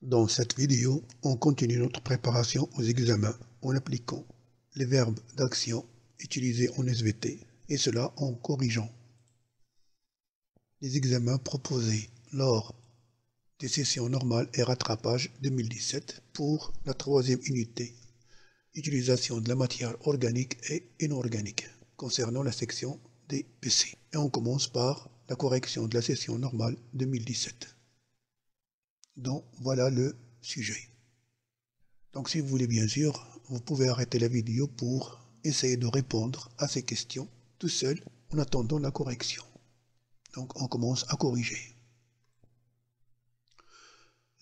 Dans cette vidéo, on continue notre préparation aux examens en appliquant les verbes d'action utilisés en SVT et cela en corrigeant les examens proposés lors des sessions normales et rattrapage 2017 pour la troisième unité, utilisation de la matière organique et inorganique concernant la section des PC. Et on commence par la correction de la session normale 2017. Donc voilà le sujet. Donc si vous voulez bien sûr, vous pouvez arrêter la vidéo pour essayer de répondre à ces questions tout seul en attendant la correction. Donc on commence à corriger.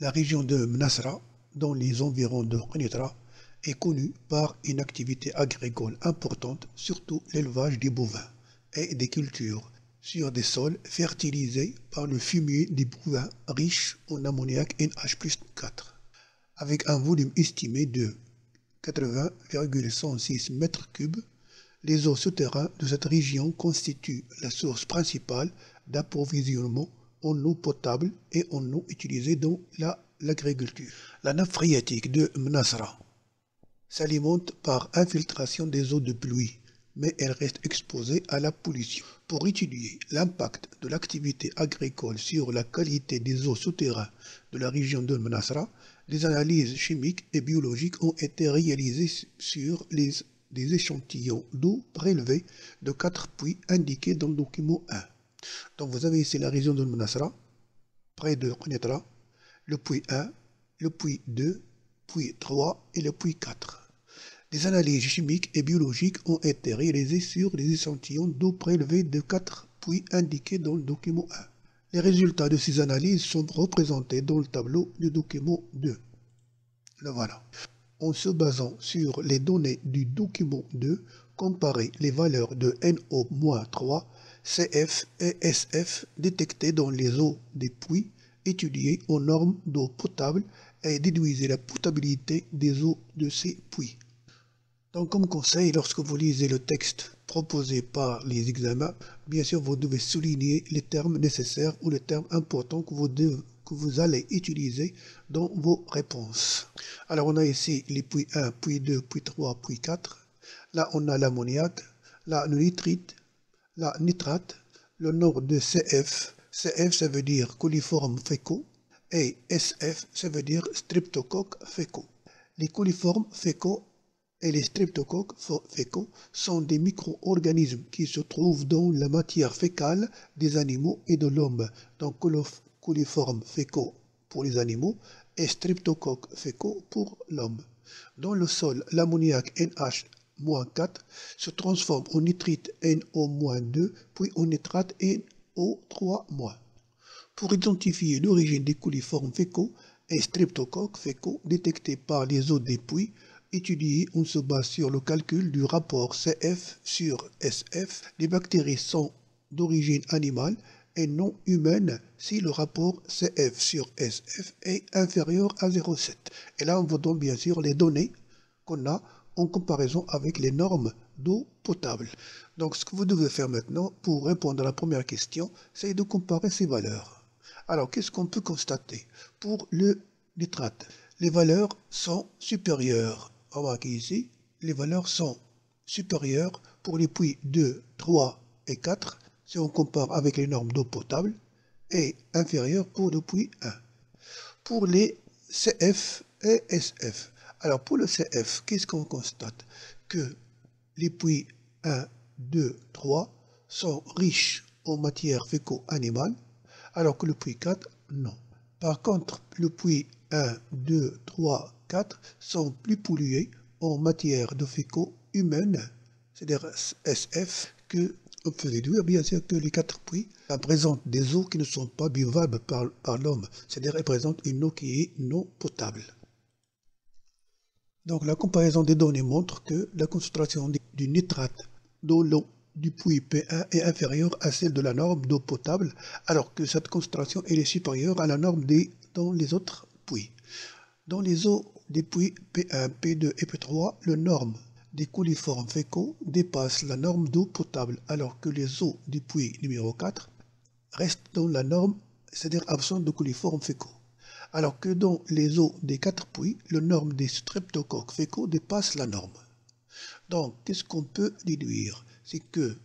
La région de Mnasra, dans les environs de Kenitra, est connue par une activité agricole importante, surtout l'élevage des bovins et des cultures sur des sols fertilisés par le fumier des bovins riches en ammoniac NH+4. Avec un volume estimé de 80,106 m3, les eaux souterraines de cette région constituent la source principale d'approvisionnement en eau potable et en eau utilisée dans l'agriculture. La nappe phréatique de Mnasra s'alimente par infiltration des eaux de pluie, mais elle reste exposée à la pollution. Pour étudier l'impact de l'activité agricole sur la qualité des eaux souterraines de la région de Mnasra, des analyses chimiques et biologiques ont été réalisées sur des échantillons d'eau prélevés de 4 puits indiqués dans le document 1. Donc vous avez ici la région de Mnasra, près de Kenitra, le puits 1, le puits 2, puits 3 et le puits 4. Des analyses chimiques et biologiques ont été réalisées sur les échantillons d'eau prélevés de 4 puits indiqués dans le document 1. Les résultats de ces analyses sont représentés dans le tableau du document 2. Le voilà. En se basant sur les données du document 2, comparez les valeurs de NO-3, CF et SF détectées dans les eaux des puits étudiés aux normes d'eau potable et déduisez la potabilité des eaux de ces puits. Donc comme conseil, lorsque vous lisez le texte proposé par les examens, bien sûr vous devez souligner les termes nécessaires ou les termes importants que vous allez utiliser dans vos réponses. Alors on a ici les puits 1, puits 2, puits 3, puits 4. Là on a l'ammoniac, là le nitrite, la nitrate, le nombre de CF. CF ça veut dire coliformes fécaux et SF ça veut dire streptocoques fécaux. Les coliformes fécaux et les streptocoques fécaux sont des micro-organismes qui se trouvent dans la matière fécale des animaux et de l'homme. Donc coliformes fécaux pour les animaux et streptocoques fécaux pour l'homme. Dans le sol, l'ammoniac NH-4 se transforme en nitrite NO-2 puis en nitrate NO3-. Pour identifier l'origine des coliformes fécaux et streptocoques fécaux détectés par les eaux des puits étudiés, on se base sur le calcul du rapport CF sur SF. Les bactéries sont d'origine animale et non humaine si le rapport CF sur SF est inférieur à 0,7. Et là, on vous donne bien sûr les données qu'on a en comparaison avec les normes d'eau potable. Donc, ce que vous devez faire maintenant pour répondre à la première question, c'est de comparer ces valeurs. Alors, qu'est-ce qu'on peut constater? Pour le nitrate, les valeurs sont supérieures. Remarquez ici, les valeurs sont supérieures pour les puits 2, 3 et 4 si on compare avec les normes d'eau potable et inférieures pour le puits 1. Pour les CF et SF. Alors pour le CF, qu'est-ce qu'on constate? Que les puits 1, 2, 3 sont riches en matière féco-animale alors que le puits 4, non. Par contre, le puits 1, 2, 3, 4 sont plus pollués en matière de fécaux humaine, c'est-à-dire SF, que on peut déduire bien sûr que les 4 puits présentent des eaux qui ne sont pas buvables par l'homme, c'est-à-dire elles présentent une eau qui est non potable. Donc la comparaison des données montre que la concentration du nitrate dans l'eau du puits P1 est inférieure à celle de la norme d'eau potable, alors que cette concentration est supérieure à la norme dans les autres puits. Dans les eaux des puits P1, P2 et P3, la norme des coliformes fécaux dépasse la norme d'eau potable, alors que les eaux du puits numéro 4 restent dans la norme, c'est-à-dire absentes de coliformes fécaux. Alors que dans les eaux des 4 puits, la norme des streptocoques fécaux dépasse la norme. Donc, qu'est-ce qu'on peut déduire? C'est que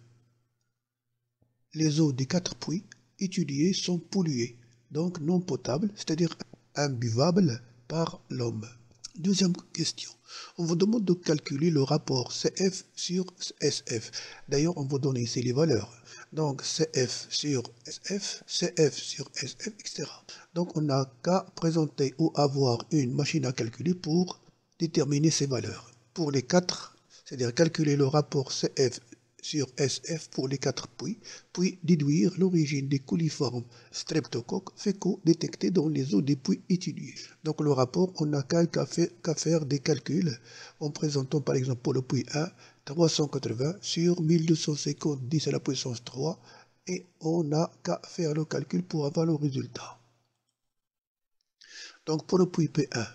les eaux des 4 puits étudiés sont polluées, donc non potables, c'est-à-dire imbuvables par l'homme. Deuxième question. On vous demande de calculer le rapport CF sur SF. D'ailleurs, on vous donne ici les valeurs. Donc, CF sur SF, CF sur SF, etc. Donc, on n'a qu'à présenter ou avoir une machine à calculer pour déterminer ces valeurs. Pour les 4, c'est-à-dire calculer le rapport CF sur SF pour les 4 puits, puis déduire l'origine des coliformes streptocoques fécaux détectés dans les eaux des puits étudiés. Donc le rapport, on n'a qu'à faire des calculs en présentant par exemple pour le puits 1, 380 sur 1250 10 à la puissance 3 et on n'a qu'à faire le calcul pour avoir le résultat. Donc pour le puits P1,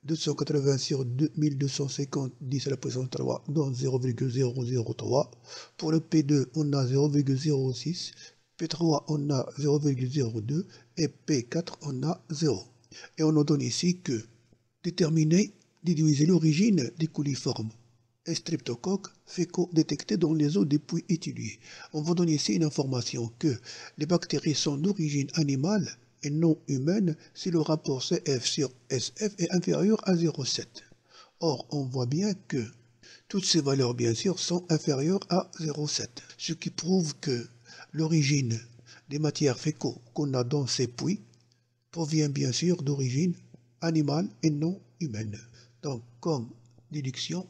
280 sur 1250 10 à la puissance 3, donc 0,003. Pour le P2, on a 0,06. P3, on a 0,02. Et P4, on a 0. Et on nous donne ici que déterminer, déduisez l'origine des coliformes et streptocoques fécaux détectés dans les eaux des puits étudiés. On vous donne ici une information que les bactéries sont d'origine animale et non humaine si le rapport CF sur SF est inférieur à 0,7. Or, on voit bien que toutes ces valeurs, bien sûr, sont inférieures à 0,7, ce qui prouve que l'origine des matières fécaux qu'on a dans ces puits provient bien sûr d'origine animale et non humaine. Donc, comme déduction,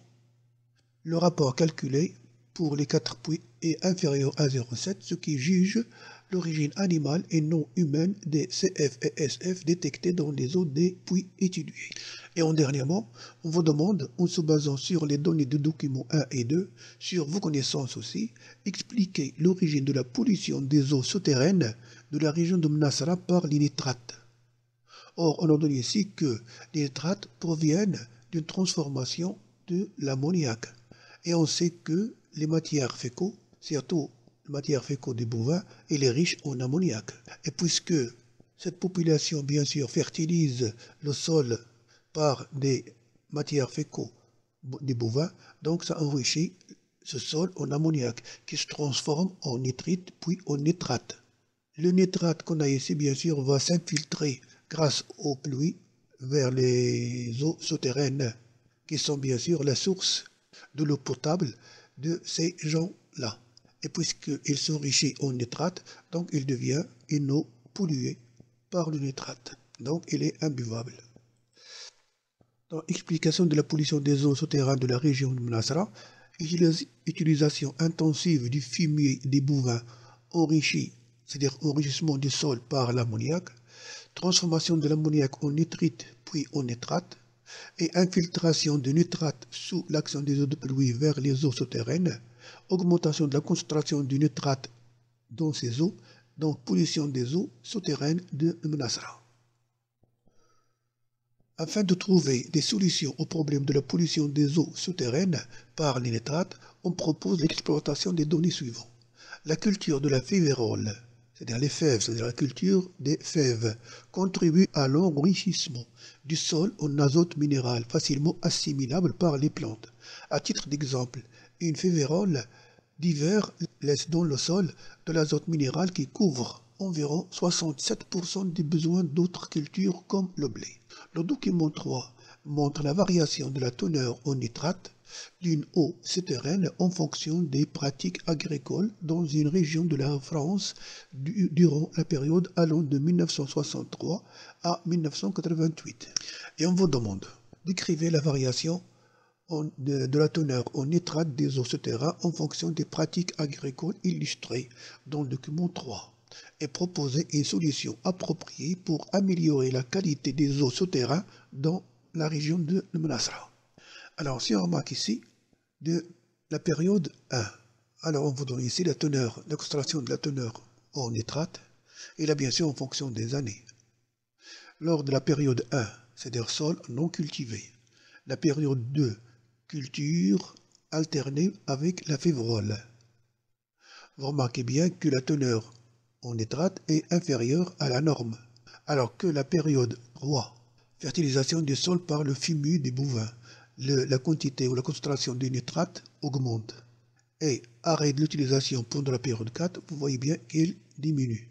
le rapport calculé pour les 4 puits est inférieur à 0,7, ce qui juge l'origine animale et non humaine des CF et SF détectés dans les eaux des puits étudiés. Et dernièrement, on vous demande, en se basant sur les données de documents 1 et 2, sur vos connaissances aussi, expliquer l'origine de la pollution des eaux souterraines de la région de Mnassara par les nitrates. Or, on a donné ici que les nitrates proviennent d'une transformation de l'ammoniac. Et on sait que les matières fécaux, surtout les matières fécaux des bovins, elle est riche en ammoniac. Et puisque cette population, bien sûr, fertilise le sol par des matières fécaux des bovins, donc ça enrichit ce sol en ammoniac qui se transforme en nitrite puis en nitrate. Le nitrate qu'on a ici, bien sûr, va s'infiltrer grâce aux pluies vers les eaux souterraines qui sont bien sûr la source de l'eau potable de ces gens-là. Et puisqu'il s'enrichit en nitrate, donc il devient une eau polluée par le nitrate. Donc il est imbuvable. Dans l'explication de la pollution des eaux souterraines de la région de Mnassara, utilisation intensive du fumier des bovins enrichi, c'est-à-dire enrichissement du sol par l'ammoniac, transformation de l'ammoniac en nitrite puis en nitrate, et infiltration de nitrate sous l'action des eaux de pluie vers les eaux souterraines, augmentation de la concentration du nitrate dans ces eaux, donc pollution des eaux souterraines de Mnassara. Afin de trouver des solutions au problème de la pollution des eaux souterraines par les nitrates, on propose l'exploitation des données suivantes. La culture de la févérole, c'est-à-dire les fèves, c'est-à-dire la culture des fèves, contribue à l'enrichissement du sol en azote minéral facilement assimilable par les plantes. À titre d'exemple, une févérole d'hiver laisse dans le sol de l'azote minéral qui couvre environ 67% des besoins d'autres cultures comme le blé. Le document 3 montre la variation de la teneur en nitrate d'une eau souterraine en fonction des pratiques agricoles dans une région de la France durant la période allant de 1963 à 1988. Et on vous demande d'écrire la variation de la teneur en nitrate des eaux souterraines en fonction des pratiques agricoles illustrées dans le document 3 et proposer une solution appropriée pour améliorer la qualité des eaux souterraines dans la région de Mnassara. Alors, si on remarque ici, de la période 1, alors on vous donne ici la teneur, la concentration de la teneur en nitrate, et là bien sûr en fonction des années. Lors de la période 1, c'est-à-dire sol non cultivé. La période 2, culture alternée avec la févrole. Vous remarquez bien que la teneur en nitrate est inférieure à la norme. Alors que la période 3, fertilisation des sols par le fumier des bovins, la quantité ou la concentration de nitrates augmente. Et arrêt de l'utilisation pendant la période 4, vous voyez bien qu'il diminue.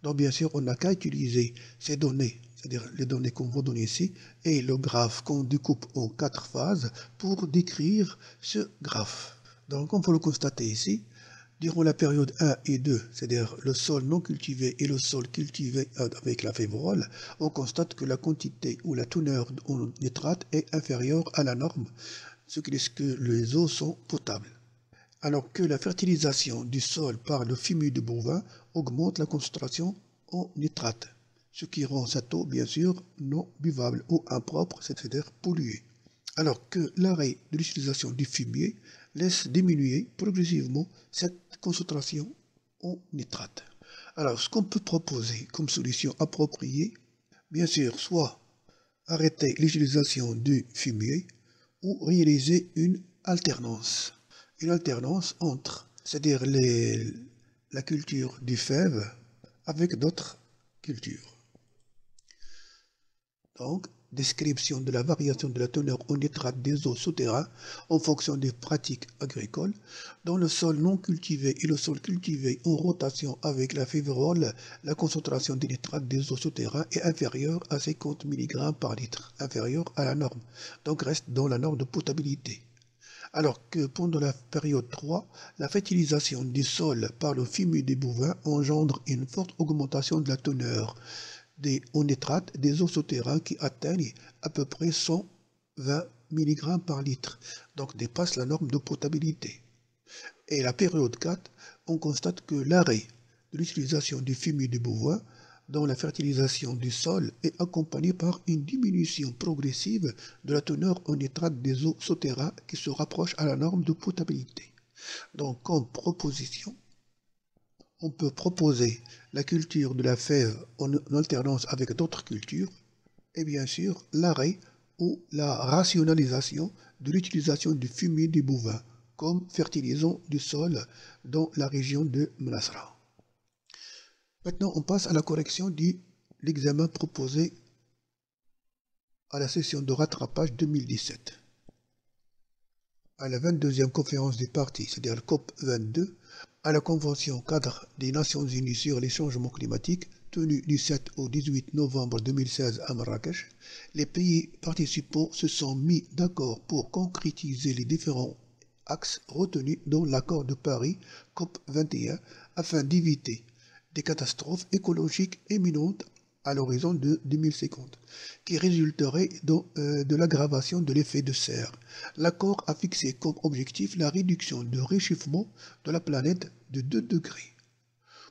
Donc bien sûr, on n'a qu'à utiliser ces données, c'est-à-dire les données qu'on va donner ici, et le graphe qu'on découpe en 4 phases pour décrire ce graphe. Donc on peut le constater ici, durant la période 1 et 2, c'est-à-dire le sol non cultivé et le sol cultivé avec la févrole, on constate que la quantité ou la teneur en nitrate est inférieure à la norme, ce qui laisse que les eaux sont potables. Alors que la fertilisation du sol par le fumier de bovin augmente la concentration en nitrate, ce qui rend cette eau bien sûr non buvable ou impropre, c'est-à-dire polluée. Alors que l'arrêt de l'utilisation du fumier laisse diminuer progressivement cette concentration en nitrate. Alors ce qu'on peut proposer comme solution appropriée, bien sûr, soit arrêter l'utilisation du fumier ou réaliser une alternance. Une alternance entre, c'est-à-dire la culture du fève avec d'autres cultures. Donc, description de la variation de la teneur en nitrate des eaux souterrains en fonction des pratiques agricoles. Dans le sol non cultivé et le sol cultivé en rotation avec la févrole, la concentration des nitrates des eaux souterrains est inférieure à 50 mg par litre, inférieure à la norme, donc reste dans la norme de potabilité. Alors que pendant la période 3, la fertilisation du sol par le fumier des bovins engendre une forte augmentation de la teneur en nitrate des eaux souterraines qui atteignent à peu près 120 mg par litre, donc dépasse la norme de potabilité. Et la période 4, on constate que l'arrêt de l'utilisation du fumier des bovins dans la fertilisation du sol est accompagné par une diminution progressive de la teneur en nitrate des eaux souterraines qui se rapproche à la norme de potabilité. Donc, comme proposition, on peut proposer la culture de la fève en alternance avec d'autres cultures et bien sûr l'arrêt ou la rationalisation de l'utilisation du fumier des bovins comme fertilisant du sol dans la région de Mnasra. Maintenant, on passe à la correction de l'examen proposé à la session de rattrapage 2017. À la 22e conférence des parties, c'est-à-dire la COP 22, à la Convention cadre des Nations Unies sur les changements climatiques, tenue du 7 au 18 novembre 2016 à Marrakech, les pays participants se sont mis d'accord pour concrétiser les différents axes retenus dans l'accord de Paris COP 21 afin d'éviter des catastrophes écologiques imminentes à l'horizon de 2050, qui résulteraient de l'aggravation de l'effet de serre. L'accord a fixé comme objectif la réduction du réchauffement de la planète de 2 degrés.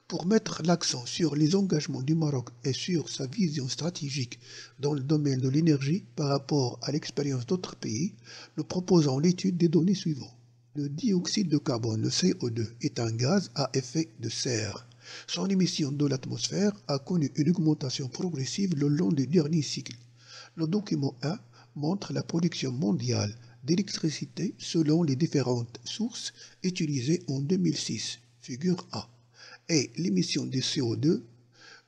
Pour mettre l'accent sur les engagements du Maroc et sur sa vision stratégique dans le domaine de l'énergie par rapport à l'expérience d'autres pays, nous proposons l'étude des données suivantes. Le dioxyde de carbone, le CO2, est un gaz à effet de serre. Son émission dans l'atmosphère a connu une augmentation progressive le long du dernier cycle. Le document 1 montre la production mondiale d'électricité selon les différentes sources utilisées en 2006, figure A, et l'émission de CO2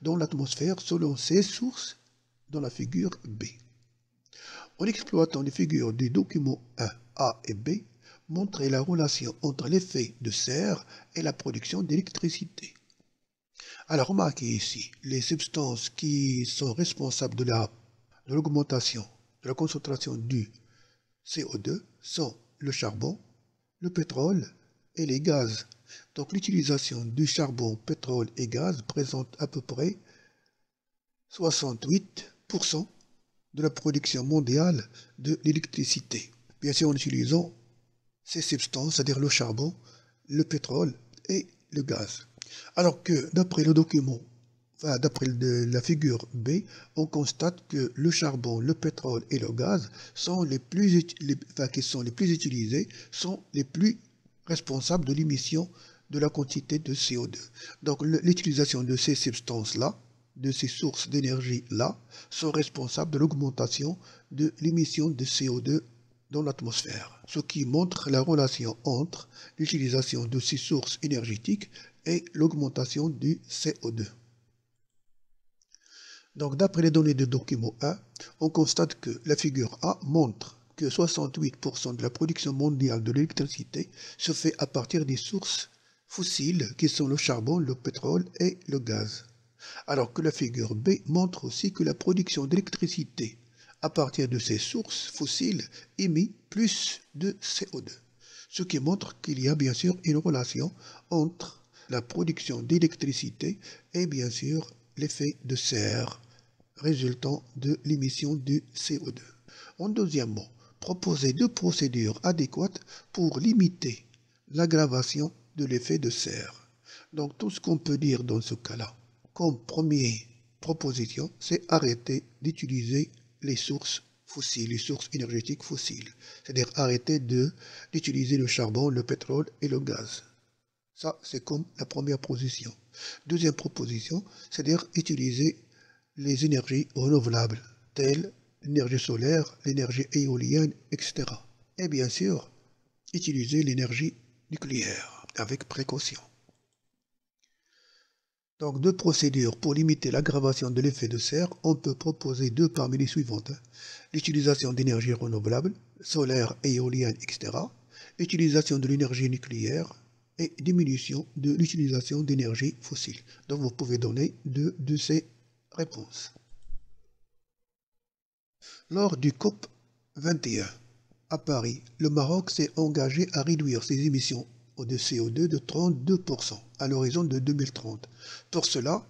dans l'atmosphère selon ces sources dans la figure B. En exploitant les figures du document 1, A et B, montrer la relation entre l'effet de serre et la production d'électricité. Alors remarquez ici, les substances qui sont responsables de l'augmentation de la concentration du CO2 sont le charbon, le pétrole et les gaz. Donc l'utilisation du charbon, pétrole et gaz présente à peu près 68% de la production mondiale de l'électricité. Bien sûr en utilisant ces substances, c'est-à-dire le charbon, le pétrole et le gaz. Alors que d'après le document, d'après la figure B, on constate que le charbon, le pétrole et le gaz sont qui sont les plus utilisés, sont les plus responsables de l'émission de la quantité de CO2. Donc l'utilisation de ces substances-là, de ces sources d'énergie-là, sont responsables de l'augmentation de l'émission de CO2 dans l'atmosphère, ce qui montre la relation entre l'utilisation de ces sources énergétiques et l'augmentation du CO2. Donc d'après les données de document 1, on constate que la figure A montre que 68% de la production mondiale de l'électricité se fait à partir des sources fossiles qui sont le charbon, le pétrole et le gaz. Alors que la figure B montre aussi que la production d'électricité à partir de ces sources fossiles émet plus de CO2. Ce qui montre qu'il y a bien sûr une relation entre la production d'électricité et bien sûr l'effet de serre résultant de l'émission de CO2. En deuxièmement, proposer deux procédures adéquates pour limiter l'aggravation de l'effet de serre. Donc tout ce qu'on peut dire dans ce cas-là, comme première proposition, c'est arrêter d'utiliser les sources fossiles, les sources énergétiques fossiles. C'est-à-dire arrêter d'utiliser le charbon, le pétrole et le gaz. Ça, c'est comme la première position. Deuxième proposition, c'est-à-dire utiliser les énergies renouvelables, telles l'énergie solaire, l'énergie éolienne, etc. Et bien sûr, utiliser l'énergie nucléaire avec précaution. Donc, deux procédures pour limiter l'aggravation de l'effet de serre, on peut proposer deux parmi les suivantes. L'utilisation d'énergie renouvelable, solaire, éolienne, etc. L'utilisation de l'énergie nucléaire et diminution de l'utilisation d'énergie fossile. Donc, vous pouvez donner deux de ces réponses. Lors du COP 21 à Paris, le Maroc s'est engagé à réduire ses émissions de CO2 de 32% à l'horizon de 2030. Pour cela,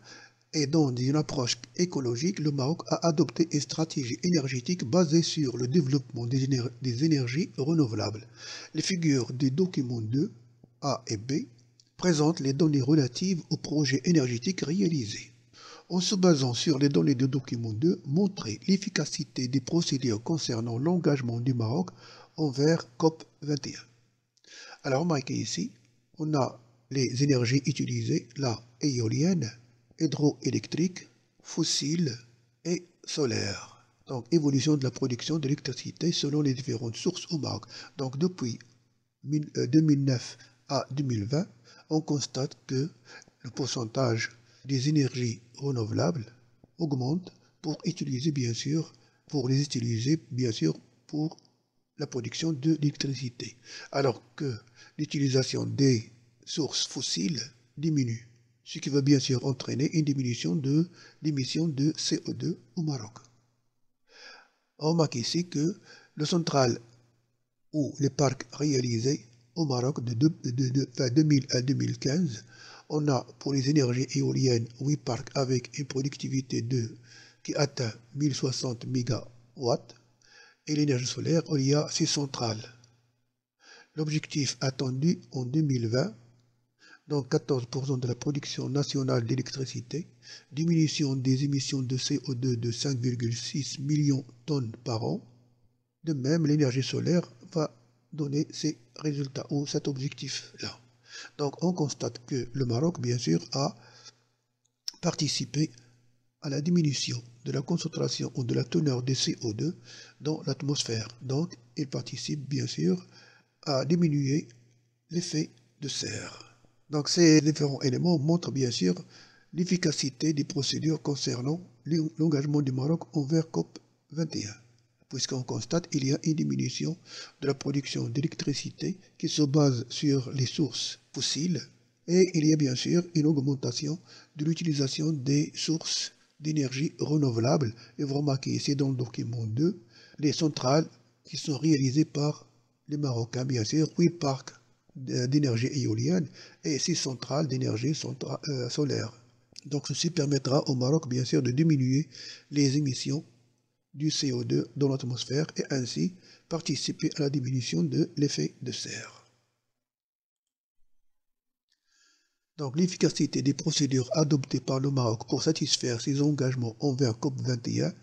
et dans une approche écologique, le Maroc a adopté une stratégie énergétique basée sur le développement des énergies renouvelables. Les figures des documents 2, A et B, présentent les données relatives aux projets énergétiques réalisés. En se basant sur les données de document 2, montrer l'efficacité des procédures concernant l'engagement du Maroc envers COP 21. Alors, remarquez ici, on a les énergies utilisées, la éolienne, hydroélectrique, fossile et solaire. Donc, évolution de la production d'électricité selon les différentes sources au Maroc. Donc, depuis 2009 à 2020, on constate que le pourcentage des énergies renouvelables augmente pour les utiliser bien sûr pour la production de l'électricité, alors que l'utilisation des sources fossiles diminue, ce qui va bien sûr entraîner une diminution de l'émission de CO2 au Maroc. On remarque ici que le central ou les parcs réalisés au Maroc de 2000 à 2015, on a pour les énergies éoliennes 8 parcs avec une productivité qui atteint 1060 MW et l'énergie solaire, il y a 6 centrales. L'objectif attendu en 2020, donc 14% de la production nationale d'électricité, diminution des émissions de CO2 de 5,6 millions de tonnes par an. De même, l'énergie solaire va donner ces résultats ou cet objectif-là. Donc on constate que le Maroc, bien sûr, a participé à la diminution de la concentration ou de la teneur de CO2 dans l'atmosphère. Donc il participe bien sûr à diminuer l'effet de serre. Donc ces différents éléments montrent bien sûr l'efficacité des procédures concernant l'engagement du Maroc envers COP 21. Puisqu'on constate qu'il y a une diminution de la production d'électricité qui se base sur les sources fossiles et il y a bien sûr une augmentation de l'utilisation des sources d'énergie renouvelables. Et vous remarquez ici dans le document 2, les centrales qui sont réalisées par les Marocains, bien sûr, 8 parcs d'énergie éolienne et 6 centrales d'énergie solaire. Donc ceci permettra au Maroc, bien sûr, de diminuer les émissions du CO2 dans l'atmosphère et ainsi participer à la diminution de l'effet de serre. Donc l'efficacité des procédures adoptées par le Maroc pour satisfaire ses engagements envers COP21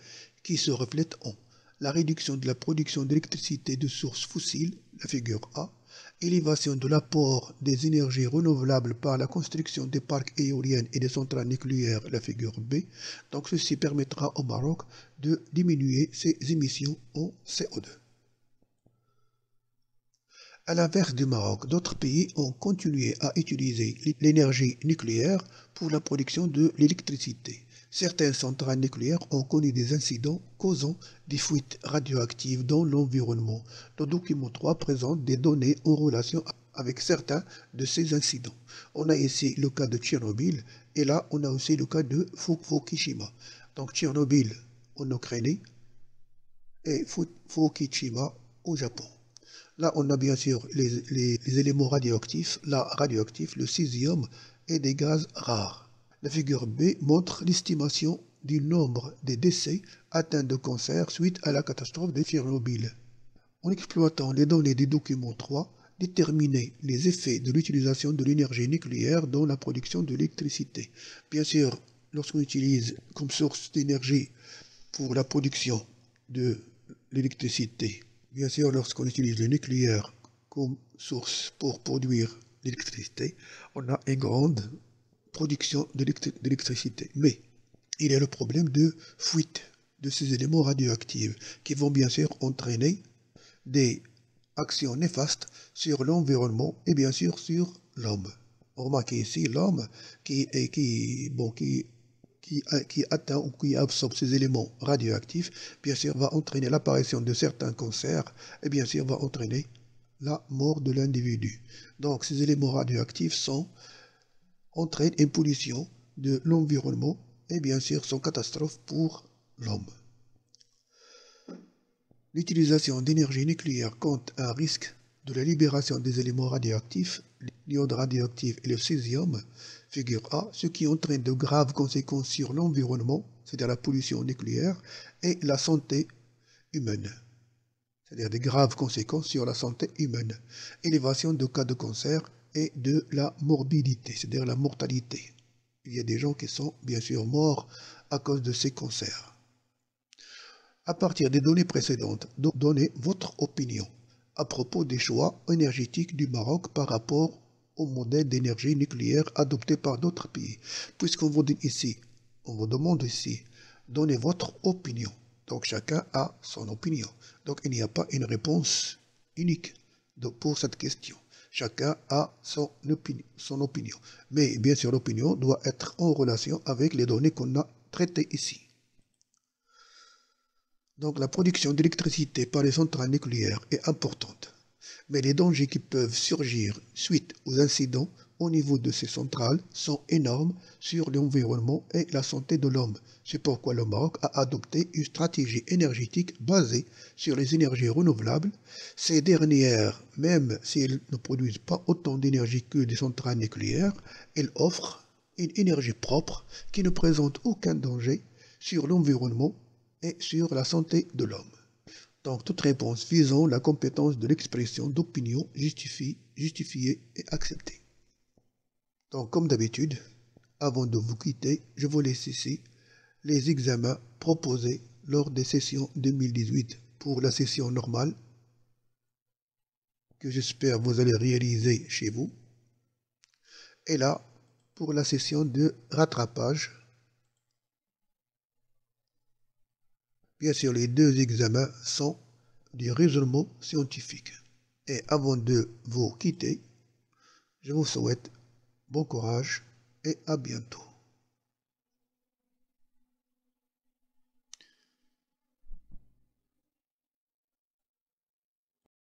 qui se reflètent en la réduction de la production d'électricité de sources fossiles, la figure A, élévation de l'apport des énergies renouvelables par la construction des parcs éoliennes et des centrales nucléaires, la figure B. Donc ceci permettra au Maroc de diminuer ses émissions en CO2. À l'inverse du Maroc, d'autres pays ont continué à utiliser l'énergie nucléaire pour la production de l'électricité. Certaines centrales nucléaires ont connu des incidents causant des fuites radioactives dans l'environnement. Le document 3 présente des données en relation avec certains de ces incidents. On a ici le cas de Tchernobyl et là on a aussi le cas de Fukushima. Donc Tchernobyl en Ukraine et Fukushima au Japon. Là on a bien sûr les éléments radioactifs, le césium et des gaz rares. La figure B montre l'estimation du nombre des décès atteints de cancer suite à la catastrophe de Tchernobyl. En exploitant les données du document 3, déterminer les effets de l'utilisation de l'énergie nucléaire dans la production de l'électricité. Bien sûr, lorsqu'on utilise comme source d'énergie pour la production de l'électricité, bien sûr, lorsqu'on utilise le nucléaire comme source pour produire l'électricité, on a une grande production d'électricité. Mais il y a le problème de fuite de ces éléments radioactifs qui vont bien sûr entraîner des actions néfastes sur l'environnement et bien sûr sur l'homme. Remarquez ici l'homme qui atteint ou qui absorbe ces éléments radioactifs, bien sûr va entraîner l'apparition de certains cancers et bien sûr va entraîner la mort de l'individu. Donc ces éléments radioactifs entraînent une pollution de l'environnement et bien sûr sont catastrophes pour l'homme. L'utilisation d'énergie nucléaire compte un risque de la libération des éléments radioactifs, l'iode radioactif et le césium, figure A, ce qui entraîne de graves conséquences sur l'environnement, c'est-à-dire la pollution nucléaire, et la santé humaine, c'est-à-dire des graves conséquences sur la santé humaine, élévation de cas de cancer et de la morbidité, c'est-à-dire la mortalité. Il y a des gens qui sont bien sûr morts à cause de ces cancers. À partir des données précédentes, donnez votre opinion à propos des choix énergétiques du Maroc par rapport au modèle d'énergie nucléaire adopté par d'autres pays. Puisqu'on vous dit ici, on vous demande ici, donnez votre opinion. Donc chacun a son opinion. Donc il n'y a pas une réponse unique pour cette question. Chacun a son opinion. Mais bien sûr, l'opinion doit être en relation avec les données qu'on a traitées ici. Donc la production d'électricité par les centrales nucléaires est importante. Mais les dangers qui peuvent surgir suite aux incidents au niveau de ces centrales sont énormes sur l'environnement et la santé de l'homme. C'est pourquoi le Maroc a adopté une stratégie énergétique basée sur les énergies renouvelables. Ces dernières, même si elles ne produisent pas autant d'énergie que des centrales nucléaires, elles offrent une énergie propre qui ne présente aucun danger sur l'environnement et sur la santé de l'homme. Donc, toute réponse visant la compétence de l'expression d'opinion justifiée et acceptée. Donc, comme d'habitude, avant de vous quitter, je vous laisse ici les examens proposés lors des sessions 2018 pour la session normale que j'espère vous allez réaliser chez vous. Et là, pour la session de rattrapage, bien sûr, les deux examens sont du raisonnement scientifique. Et avant de vous quitter, je vous souhaite bon courage et à bientôt.